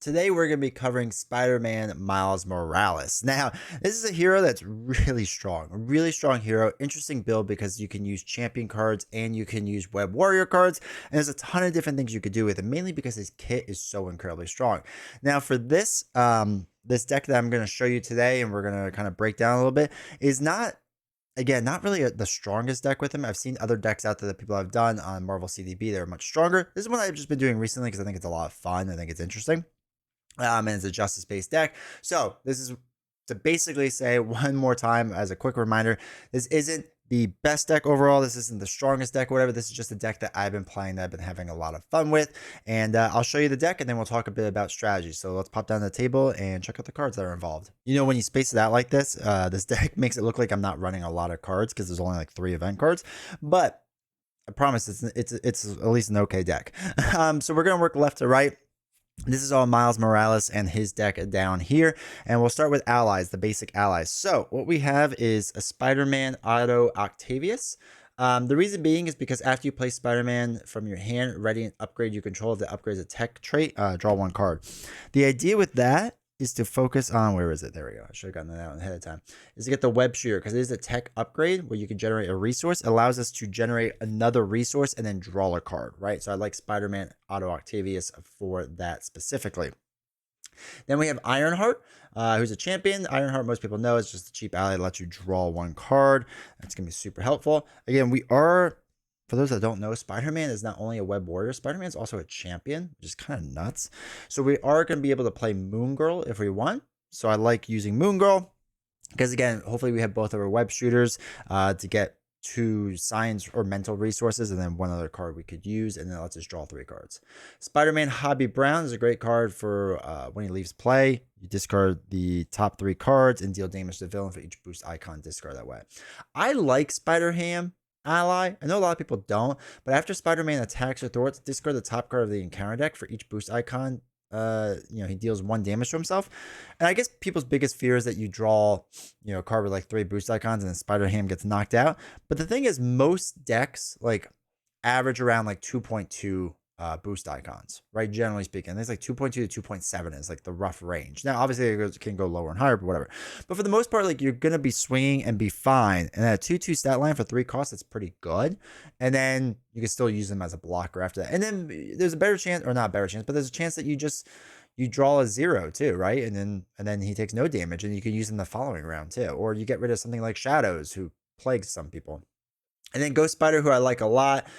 Today we're going to be covering Spider-Man Miles Morales. Now, this is a hero that's a really strong hero. Interesting build because you can use champion cards and you can use web warrior cards. And there's a ton of different things you could do with it, mainly because his kit is so incredibly strong. Now, for this deck that I'm going to show you today, and we're going to kind of break down a little bit, is not again, not really the strongest deck with him. I've seen other decks out there that people have done on Marvel CDB. They're much stronger. This is one I've just been doing recently because I think it's a lot of fun. I think it's interesting. And it's a justice-based deck. So this is to basically say one more time as a quick reminder, this isn't the best deck overall. This isn't the strongest deck or whatever. This is just a deck that I've been playing, that I've been having a lot of fun with. And I'll show you the deck and then we'll talk a bit about strategy. So let's pop down the table and check out the cards that are involved. You know, when you space it out like this, this deck makes it look like I'm not running a lot of cards because there's only like 3 event cards. But I promise it's at least an okay deck. So we're going to work left to right. This is all Miles Morales and his deck down here. And we'll start with allies, the basic allies. So what we have is a Spider-Man Otto Octavius. The reason being is because after you play Spider-Man from your hand, ready and upgrade you control, if that upgrades a tech trait, draw 1 card. The idea with that is to focus on, where is it? There we go. I should have gotten that out ahead of time. Is to get the web shooter because it is a tech upgrade where you can generate a resource. It allows us to generate another resource and then draw a card, right? So I like Spider-Man Otto Octavius for that specifically. Then we have Ironheart, who's a champion. Ironheart, most people know, is just a cheap ally that lets you draw 1 card. That's going to be super helpful. Again, for those that don't know, Spider-Man is not only a web warrior, Spider-Man is also a champion, which is kind of nuts. So we are going to be able to play Moon Girl if we want. So I like using Moon Girl because, again, hopefully we have both of our web shooters to get 2 science or mental resources and then 1 other card we could use, and then it lets us draw 3 cards. Spider-Man Hobby Brown is a great card for when he leaves play. You discard the top 3 cards and deal damage to the villain for each boost icon discard that way. I like Spider-Ham ally. I know a lot of people don't, but after Spider-Man attacks or thwarts, discard the top card of the encounter deck for each boost icon. He deals 1 damage to himself. And I guess people's biggest fear is that you draw, a card with like 3 boost icons and then Spider-Ham gets knocked out. But the thing is, most decks like average around like 2.2 boost icons, right? Generally speaking, there's like 2.2 to 2.7 is like the rough range. Now, obviously, it can go lower and higher, but whatever. But for the most part, like you're gonna be swinging and be fine. And at a 2/2 stat line for 3 costs, it's pretty good. And then you can still use them as a blocker after that. And then there's a better chance, or not a better chance, but there's a chance that you draw a 0 too, right? And then he takes no damage, and you can use him the following round too. Or you get rid of something like Shadows, who plagues some people. And then Ghost Spider, who I like a lot.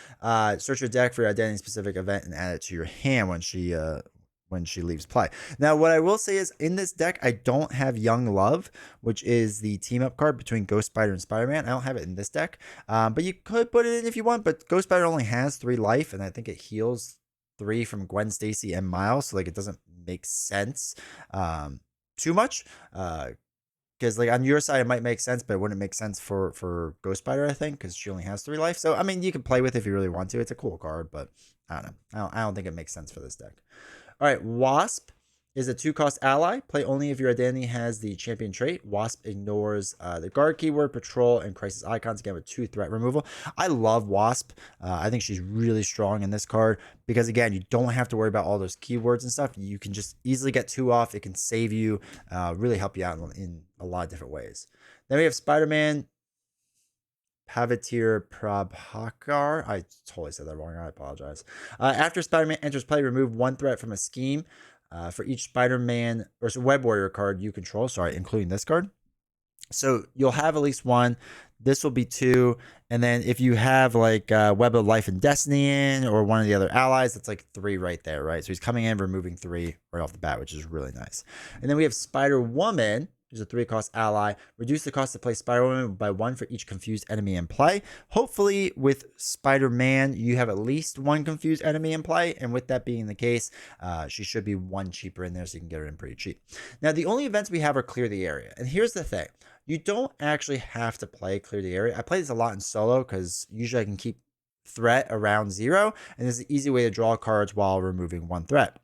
Search your deck for your identity-specific event and add it to your hand when she leaves play. Now, what I will say is, in this deck, I don't have Young Love, which is the team-up card between Ghost Spider and Spider-Man. I don't have it in this deck, but you could put it in if you want. But Ghost Spider only has 3 life, and I think it heals 3 from Gwen Stacy and Miles, so like it doesn't make sense too much. Because like on your side it might make sense, but it wouldn't make sense for Ghost Spider, I think, because she only has 3 life. So I mean, you can play with it if you really want to. It's a cool card, but I don't know. I don't think it makes sense for this deck. All right, Wasp is a 2-cost ally. Play only if your identity has the champion trait. Wasp ignores the guard keyword, patrol, and crisis icons, again with 2 threat removal. I love Wasp. I think she's really strong in this card because, again, you don't have to worry about all those keywords and stuff. You can just easily get 2 off. It can save you, really help you out in a lot of different ways. Then we have Spider-Man Pavatir Prabhakar. I totally said that wrong. I apologize. After Spider-Man enters play, remove 1 threat from a scheme. For each Spider-Man or Web Warrior card you control, including this card. So you'll have at least 1. This will be 2. And then if you have like Web of Life and Destiny in, or one of the other allies, that's like 3 right there, right? So he's coming in, removing 3 right off the bat, which is really nice. And then we have Spider-Woman, who's a 3-cost ally. Reduce the cost to play Spider-Woman by 1 for each confused enemy in play. Hopefully with Spider-Man, you have at least 1 confused enemy in play. And with that being the case, she should be 1 cheaper in there, so you can get her in pretty cheap. Now, the only events we have are Clear the Area. And here's the thing. You don't actually have to play Clear the Area. I play this a lot in solo because usually I can keep threat around 0. And there's an easy way to draw cards while removing 1 threat.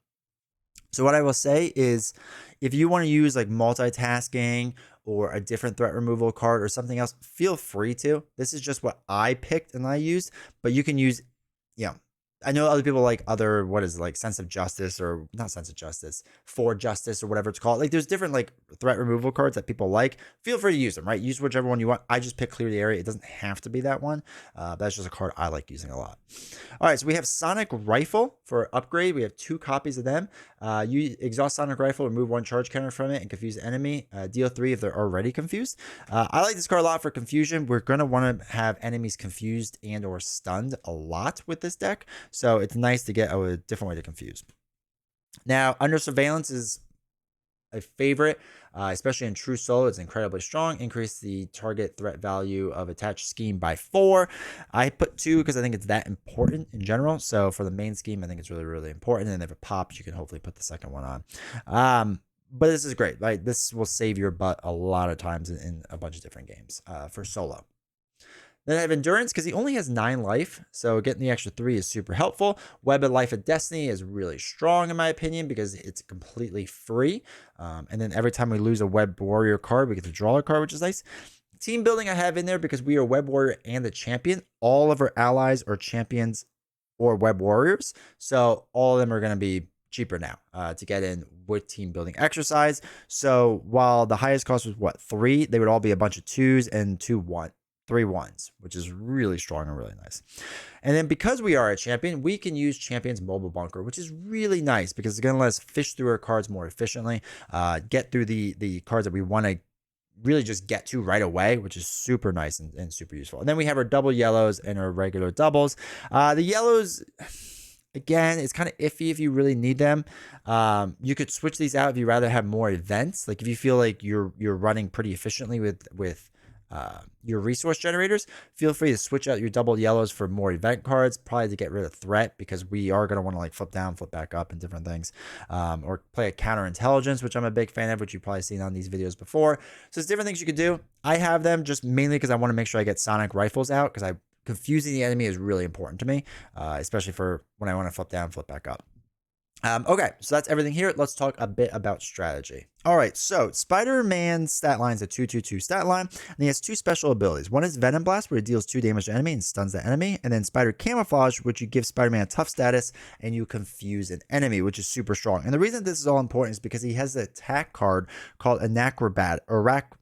So what I will say is, if you want to use like multitasking or a different threat removal card or something else, feel free to. This is just what I picked and I used, but you can use, I know other people like other, what is it, like Sense of Justice, or not Sense of Justice, For Justice, or whatever it's called. Like there's different like threat removal cards that people like. Feel free to use them, right? Use whichever one you want. I just pick Clear the Area. It doesn't have to be that one. That's just a card I like using a lot. All right, so we have Sonic Rifle for upgrade. We have 2 copies of them. You exhaust Sonic Rifle, remove 1 charge counter from it, and confuse the enemy. Deal 3 if they're already confused. I like this card a lot for confusion. We're going to want to have enemies confused and or stunned a lot with this deck. So it's nice to get a different way to confuse. Now, Under Surveillance is a favorite, especially in True Solo. It's incredibly strong. Increase the target threat value of attached scheme by 4. I put 2 because I think it's that important in general. So for the main scheme, I think it's really, really important. And if it pops, you can hopefully put the second one on. But this is great, right? This will save your butt a lot of times in a bunch of different games for solo. Then I have Endurance because he only has 9 life, so getting the extra 3 is super helpful. Web of Life of Destiny is really strong in my opinion because it's completely free. And then every time we lose a Web Warrior card, we get to draw a card, which is nice. Team building I have in there because we are Web Warrior and the champion. All of our allies are champions or Web Warriors, so all of them are going to be cheaper now to get in with team building exercise. So while the highest cost was what, 3, they would all be a bunch of 2s and 3 1s, which is really strong and really nice. And then because we are a champion, we can use Champion's Mobile Bunker, which is really nice because it's going to let us fish through our cards more efficiently, get through the cards that we want to really just get to right away, which is super nice and super useful. And then we have our double yellows and our regular doubles. The yellows, again, it's kind of iffy if you really need them. You could switch these out if you rather have more events. Like if you feel like you're running pretty efficiently with your resource generators, feel free to switch out your double yellows for more event cards, probably to get rid of threat, because we are going to want to like flip down, flip back up and different things, or play a counter intelligence, which I'm a big fan of, which you've probably seen on these videos before. So there's different things you could do. I have them just mainly because I want to make sure I get Sonic Rifles out, because confusing the enemy is really important to me, especially for when I want to flip down, flip back up. Okay, so that's everything here. Let's talk a bit about strategy. All right, so Spider-Man's stat line is a 2/2/2 stat line, and he has 2 special abilities. One is Venom Blast, where he deals 2 damage to enemy and stuns the enemy, and then Spider Camouflage, which you give Spider-Man a tough status and you confuse an enemy, which is super strong. And the reason this is all important is because he has the attack card called Arachnobatics.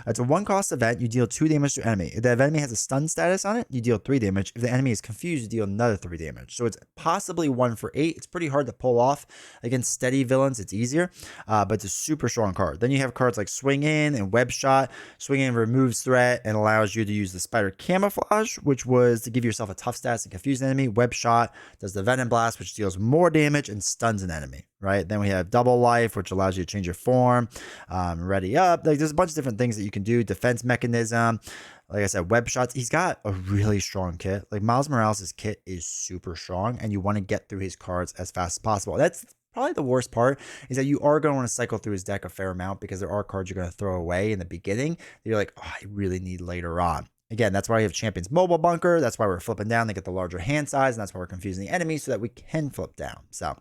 It's a 1-cost event. You deal 2 damage to enemy. If the enemy has a stun status on it, you deal 3 damage. If the enemy is confused, you deal another 3 damage. So it's possibly 1 for 8. It's pretty hard to pull off. Against steady villains, it's easier, but it's a super strong card. Then you have cards like Swing In and Web Shot. Swing In removes threat and allows you to use the Spider Camouflage, which was to give yourself a tough status and confuse an enemy. Web Shot does the Venom Blast, which deals more damage and stuns an enemy. Right. Then we have Double Life, which allows you to change your form. Ready Up. Like there's a bunch of different things that you can do. Defense Mechanism. Like I said, Web Shots. He's got a really strong kit. Like Miles Morales' kit is super strong, and you want to get through his cards as fast as possible. That's probably the worst part, is that you are going to want to cycle through his deck a fair amount, because there are cards you're going to throw away in the beginning that you're like, oh, I really need later on. Again, that's why we have Champion's Mobile Bunker. That's why we're flipping down to get the larger hand size, and that's why we're confusing the enemy so that we can flip down. So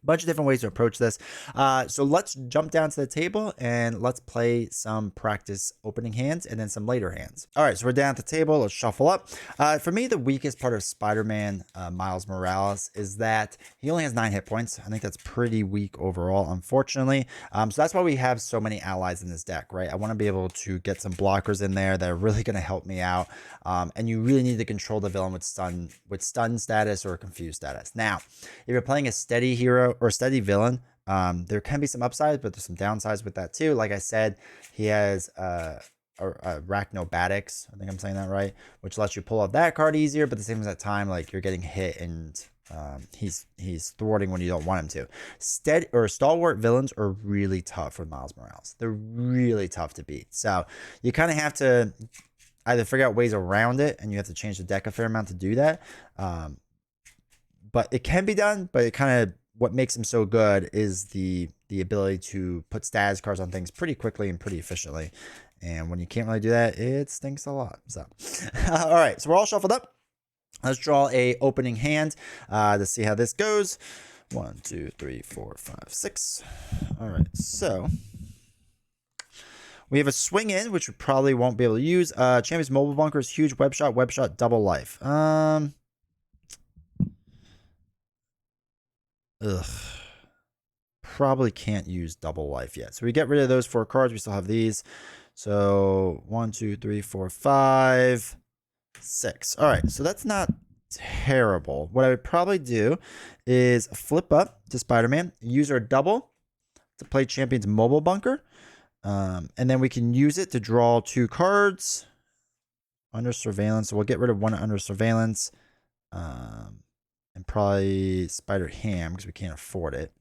bunch of different ways to approach this. So let's jump down to the table and let's play some practice opening hands and then some later hands. All right, so we're down at the table. Let's shuffle up. For me, the weakest part of Spider-Man Miles Morales is that he only has 9 hit points. I think that's pretty weak overall, unfortunately. So that's why we have so many allies in this deck, right? I want to be able to get some blockers in there that are really going to help me out. And you really need to control the villain with stun status or confused status. Now, if you're playing a steady hero or steady villain, there can be some upsides, but there's some downsides with that too. Like I said, he has Arachnobatics, I think I'm saying that right, which lets you pull out that card easier, but at the same time, like you're getting hit and he's thwarting when you don't want him to. Stalwart villains are really tough with Miles Morales. They're really tough to beat. So you kind of have to either figure out ways around it, and you have to change the deck a fair amount to do that. But it can be done, but it kind of, what makes him so good is the ability to put status cards on things pretty quickly and pretty efficiently. And when you can't really do that, it stinks a lot. So, all right, so we're all shuffled up. Let's draw a opening hand to see how this goes. 1, 2, 3, 4, 5, 6. All right, so we have a Swing In, which we probably won't be able to use. Champion's Mobile Bunker is huge. Web Shot, Double Life. Ugh. Probably can't use double life yet. So we get rid of those 4 cards. We still have these. So 1, 2, 3, 4, 5, 6. All right. So that's not terrible. What I would probably do is flip up to Spider-Man, use our double to play Champion's Mobile Bunker. And then we can use it to draw 2 cards under surveillance. So we'll get rid of 1 under surveillance. And probably Spider Ham because we can't afford it.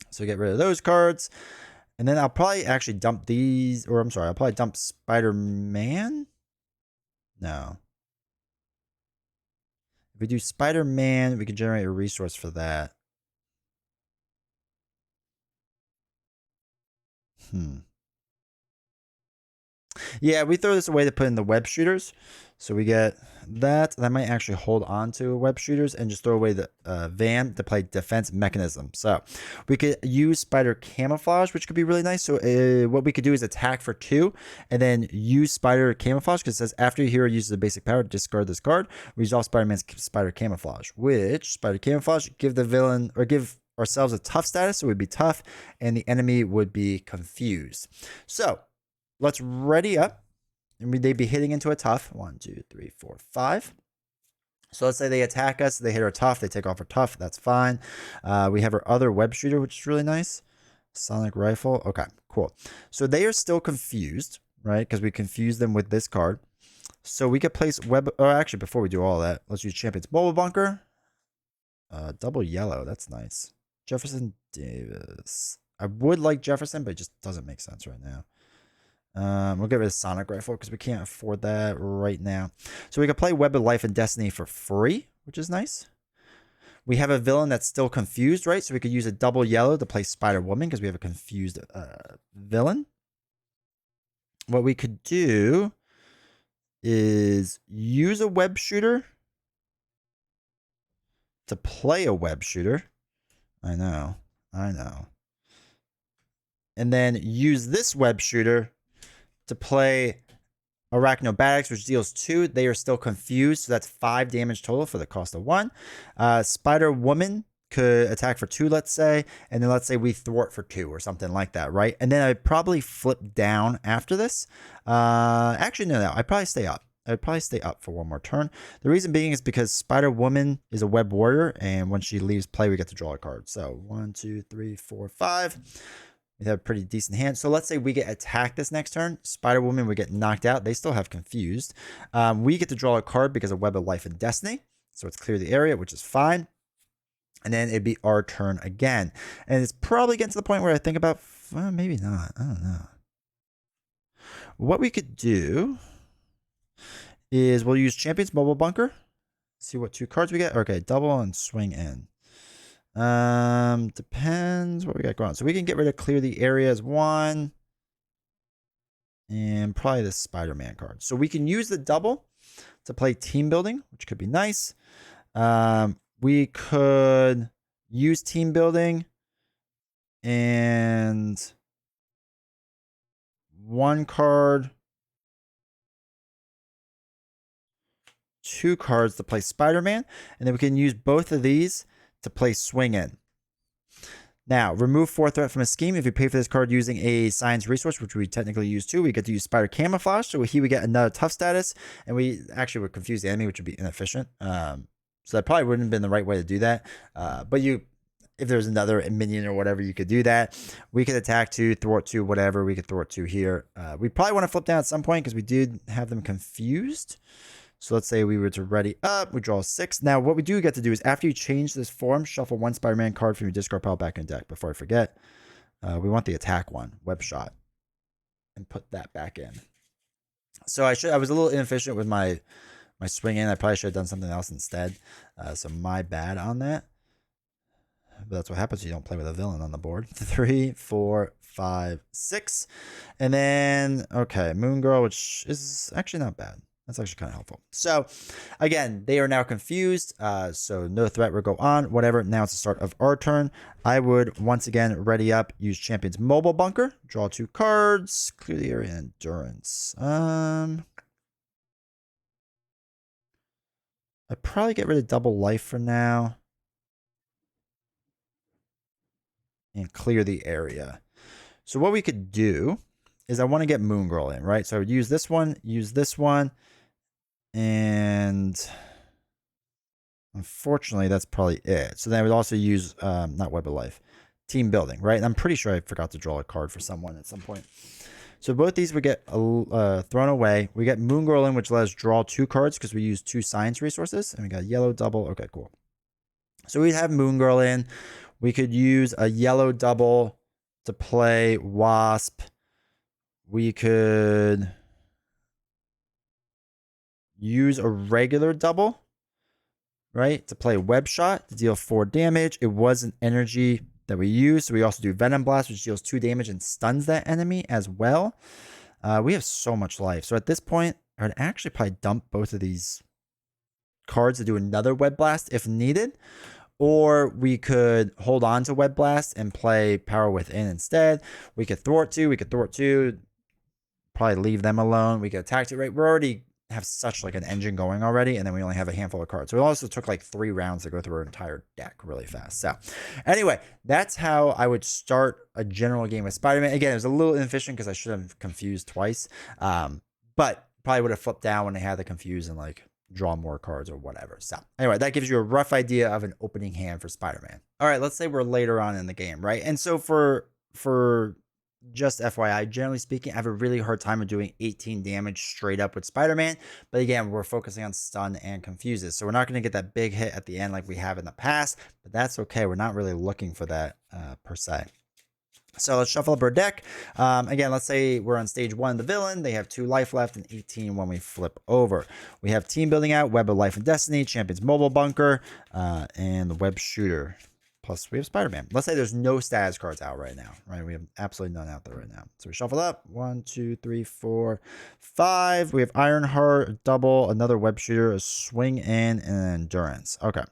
So get rid of those cards. And then I'll probably actually dump these, or I'm sorry, I'll probably dump Spider-Man? No. If we do Spider-Man, we can generate a resource for that. Yeah, we throw this away to put in the web shooters. So we get that. That might actually hold on to web shooters and just throw away the van to play defense mechanism. So we could use spider camouflage, which could be really nice. So what we could do is attack for 2 and then use spider camouflage because it says after your hero uses a basic power, discard this card. We resolve Spider-Man's spider camouflage, which spider camouflage give the villain or give ourselves a tough status. So we'd be tough and the enemy would be confused. So let's ready up. And they'd be hitting into a tough. 1, 2, 3, 4, 5. So let's say they attack us. They hit our tough. They take off our tough. That's fine. We have our other web shooter, which is really nice. Sonic rifle. Okay, cool. So they are still confused, right? Because we confused them with this card. So we could place web. Or actually, before we do all that, let's use Champion's Mobile Bunker. Double yellow. That's nice. Jefferson Davis. I would like Jefferson, but it just doesn't make sense right now. We'll get rid of Sonic Rifle because we can't afford that right now. So we can play Web of Life and Destiny for free, which is nice. We have a villain that's still confused, right? So we could use a double yellow to play Spider-Woman because we have a confused villain. What we could do is use a web shooter to play a web shooter. I know. And then use this web shooter to play Arachnobatics, which deals 2. They are still confused, so that's 5 damage total for the cost of 1. Spider-Woman could attack for 2, let's say, and then let's say we thwart for 2 or something like that, right? And then I'd probably flip down after this. Actually, no, I'd probably stay up. I'd probably stay up for 1 more turn. The reason being is because Spider-Woman is a web warrior, and when she leaves play, we get to draw a card. So 1, 2, 3, 4, 5. We have a pretty decent hand. So let's say we get attacked this next turn. Spider-Woman would get knocked out. They still have confused. We get to draw a card because of Web of Life and Destiny. So it's clear the area, which is fine. And then it'd be our turn again. And it's probably getting to the point where I think about, well, maybe not. I don't know. What we could do is we'll use Champion's Mobile Bunker. See what 2 cards we get. Okay, double and swing in. Depends what we got going on. So we can get rid of clear the areas 1 and probably the Spider-Man card. So we can use the double to play team building, which could be nice. We could use team building and 1 card, 2 cards to play Spider-Man, and then we can use both of these to play swing in. Now, remove 4 threat from a scheme. If you pay for this card using a science resource, which we technically use too, we get to use Spider Camouflage. So here we get another tough status, and we actually would confuse the enemy, which would be inefficient. So that probably wouldn't have been the right way to do that. But if there's another minion or whatever, you could do that. We could attack 2, thwart 2, whatever. We could thwart 2 here. We probably want to flip down at some point because we did have them confused. So let's say we were to ready up, we draw 6. Now, what we do get to do is after you change this form, shuffle 1 Spider-Man card from your discard pile back in deck. Before I forget, we want the attack one, Web Shot, and put that back in. So I was a little inefficient with my swing in. I probably should have done something else instead. So my bad on that. But that's what happens when you don't play with a villain on the board. 3, 4, 5, 6. And then, okay, Moon Girl, which is actually not bad. That's actually kind of helpful. So, again, they are now confused. So, no threat will go on. Whatever. Now it's the start of our turn. I would, once again, ready up, use Champion's Mobile Bunker. Draw 2 cards. Clear the area and Endurance. I'd probably get rid of Double Life for now. and clear the area. So what we could do is I want to get Moon Girl in, right? So I would use this one, and unfortunately, that's probably it. So then I would also use, not Web of Life, Team Building, right? And I'm pretty sure I forgot to draw a card for someone at some point. So both these would get thrown away. We get Moon Girl in, which let us draw 2 cards because we use 2 science resources. And we got yellow double. Okay, cool. So we'd have Moon Girl in. We could use a yellow double to play Wasp. We could use a regular double, right, to play Web Shot to deal 4 damage. It was an energy that we use. So we also do Venom Blast, which deals 2 damage and stuns that enemy as well. We have so much life. So at this point, I would actually probably dump both of these cards to do another Web Blast if needed. Or we could hold on to Web Blast and play Power Within instead. We could thwart 2. Probably leave them alone. We could attack 2, right? We're already have such like an engine going already, and then we only have a handful of cards. So it also took like 3 rounds to go through our entire deck really fast. So anyway, that's how I would start a general game with Spider-Man. Again, it was a little inefficient because I should have confused twice. But probably would have flipped down when they had the confuse and like draw more cards or whatever. So anyway, that gives you a rough idea of an opening hand for Spider-Man. All right, let's say we're later on in the game, right? And so for just FYI, generally speaking, I have a really hard time of doing 18 damage straight up with Spider-Man. But again, we're focusing on stun and confuses. So we're not going to get that big hit at the end like we have in the past. But that's okay. We're not really looking for that per se. So let's shuffle up our deck. Again, let's say we're on stage 1, the villain. They have 2 life left and 18 when we flip over. We have team building out, Web of Life and Destiny, Champion's Mobile Bunker, and the Web Shooter. Plus, we have Spider-Man. Let's say there's no status cards out right now, right? We have absolutely none out there right now. So we shuffle up. 1, 2, 3, 4, 5. We have Ironheart, a double, another Web Shooter, a Swing In, and an Endurance. Okay.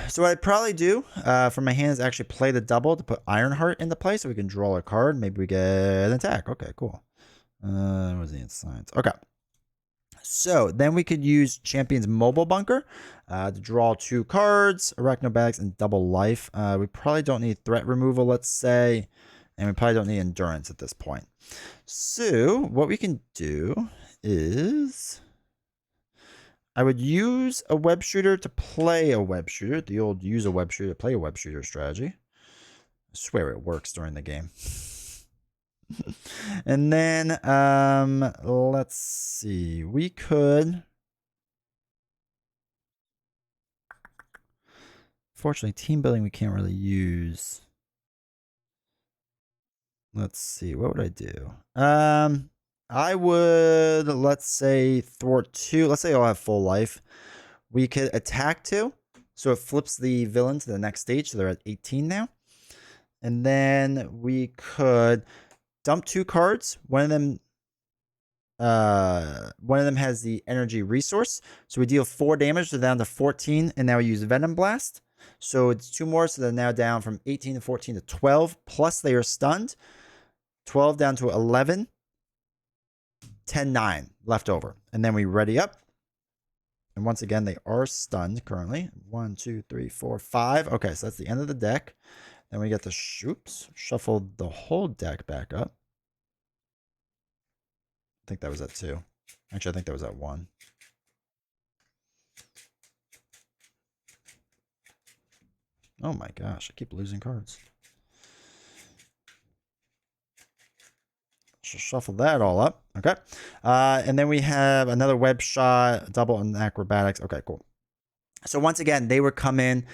So what I'd probably do for my hand is actually play the double to put Ironheart into play so we can draw a card. Maybe we get an attack. Okay, cool. What was the science? Okay. So then we could use Champion's Mobile Bunker to draw 2 cards, Arachnobatics, and double life. We probably don't need threat removal, let's say, and we probably don't need endurance at this point. So what we can do is I would use a Web Shooter to play a Web Shooter, the old use a Web Shooter to play a Web Shooter strategy. I swear it works during the game. And then let's see, we could, fortunately, team building we can't really use. Let's see, what would I do? I would, let's say, thwart 2. Let's say I'll have full life. We could attack 2, so it flips the villain to the next stage, so they're at 18 now. And then we could dump 2 cards. One of them has the energy resource. So we deal 4 damage, so down to 14, and now we use Venom Blast. So it's 2 more, so they're now down from 18 to 14 to 12, plus they are stunned. 12 down to 11. 10, 9 left over. And then we ready up. And once again, they are stunned currently. 1, 2, 3, 4, 5. Okay, so that's the end of the deck. Then we get the shuffle the whole deck back up. I think that was at 2. Actually, I think that was at 1. Oh my gosh, I keep losing cards. Shuffle that all up. Okay. And then we have another Web Shot, double and acrobatics. Okay, cool. So once again, they would come in.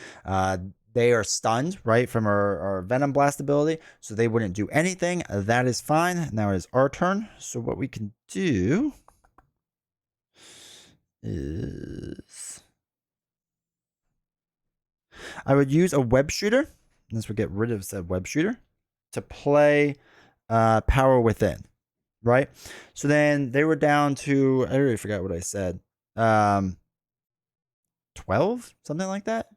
They are stunned, right, from our Venom Blast ability. So they wouldn't do anything. That is fine. Now it is our turn. So what we can do is I would use a Web Shooter. This would get rid of said Web Shooter to play Power Within, right? So then they were down to, I already forgot what I said, 12, something like that.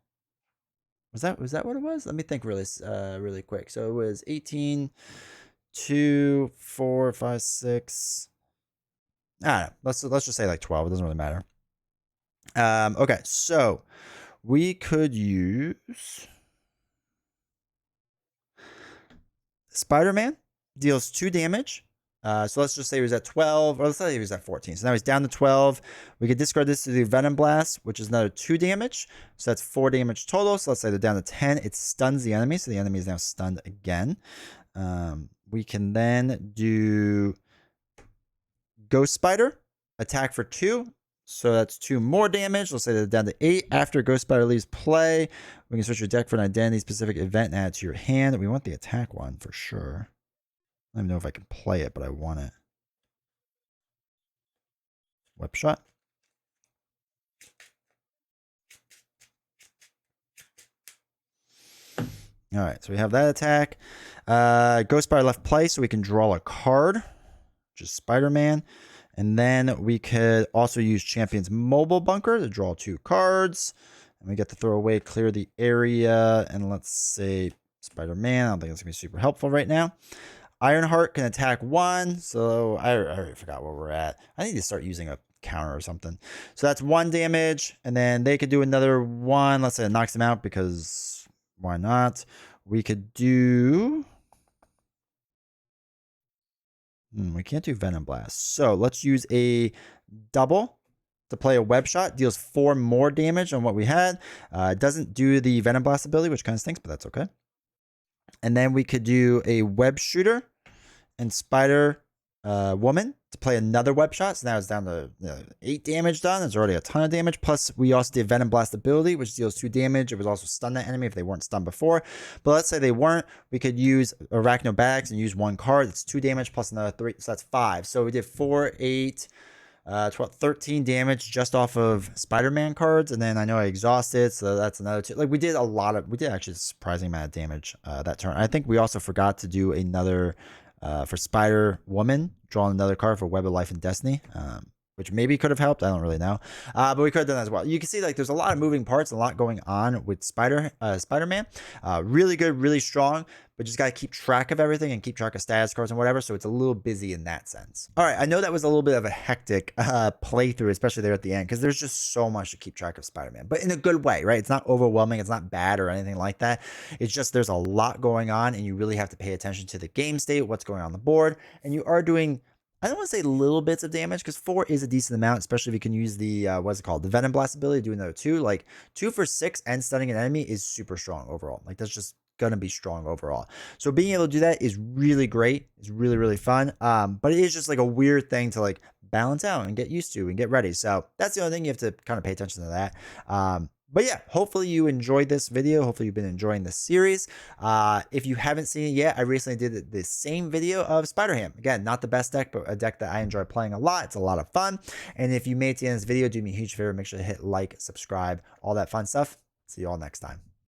Was that what it was? Let me think really quick. So it was 18, 2, 4, 5, 6. I don't know. Let's just say like 12. It doesn't really matter. Okay, so we could use Spider-Man deals 2 damage. So let's just say he was at 12, or let's say he was at 14. So now he's down to 12. We could discard this to the Venom Blast, which is another 2 damage. So that's 4 damage total. So let's say they're down to 10. It stuns the enemy, so the enemy is now stunned again. We can then do Ghost Spider, attack for 2. So that's 2 more damage. Let's say they're down to 8. After Ghost Spider leaves play, we can search your deck for an identity-specific event and add it to your hand. We want the attack one for sure. I don't even know if I can play it, but I want it. Whip shot. All right, so we have that attack. Ghost Spider left play, so we can draw a card, which is Spider-Man. And then we could also use Champion's Mobile Bunker to draw 2 cards. And we get to throw away, clear the area, and let's say Spider-Man. I don't think it's going to be super helpful right now. Ironheart can attack 1, so I already forgot where we're at. I need to start using a counter or something. So that's 1 damage, and then they could do another 1. Let's say it knocks them out because why not? We could do... we can't do Venom Blast. So let's use a double to play a Web Shot. Deals 4 more damage on what we had. Doesn't do the Venom Blast ability, which kind of stinks, but that's okay. And then we could do a Web Shooter and Spider Woman to play another Web Shot. So now it's down to 8 damage done. There's already a ton of damage. Plus, we also did Venom Blast ability, which deals 2 damage. It was also stun that enemy if they weren't stunned before. But let's say they weren't. We could use Arachno Bags and use 1 card. It's 2 damage plus another 3. So that's 5. So we did 4, 8, 12, 13 damage just off of Spider-Man cards. And then I know I exhausted, so that's another 2. Like we did actually a surprising amount of damage that turn. I think we also forgot to do another for Spider Woman, drawing another card for Web of Life and Destiny, which maybe could have helped. I don't really know. But we could have done that as well. You can see like there's a lot of moving parts, a lot going on with Spider-Man. Really good, really strong, but just got to keep track of everything and keep track of status cards and whatever. So it's a little busy in that sense. All right. I know that was a little bit of a hectic playthrough, especially there at the end, because there's just so much to keep track of Spider-Man, but in a good way, right? It's not overwhelming. It's not bad or anything like that. It's just there's a lot going on and you really have to pay attention to the game state, what's going on the board. And you are doing, I don't want to say little bits of damage because 4 is a decent amount, especially if you can use the, what's it called? The Venom Blast ability to do another 2. Like 2 for 6 and stunning an enemy is super strong overall. Like that's just going to be strong overall. So being able to do that is really great. It's really, really fun. But it is just like a weird thing to like balance out and get used to and get ready. So that's the only thing you have to kind of pay attention to that. But yeah, hopefully you enjoyed this video. Hopefully you've been enjoying this series. If you haven't seen it yet, I recently did the same video of Spider-Ham. Again, not the best deck, but a deck that I enjoy playing a lot. It's a lot of fun. And if you made it to the end of this video, do me a huge favor. Make sure to hit like, subscribe, all that fun stuff. See you all next time.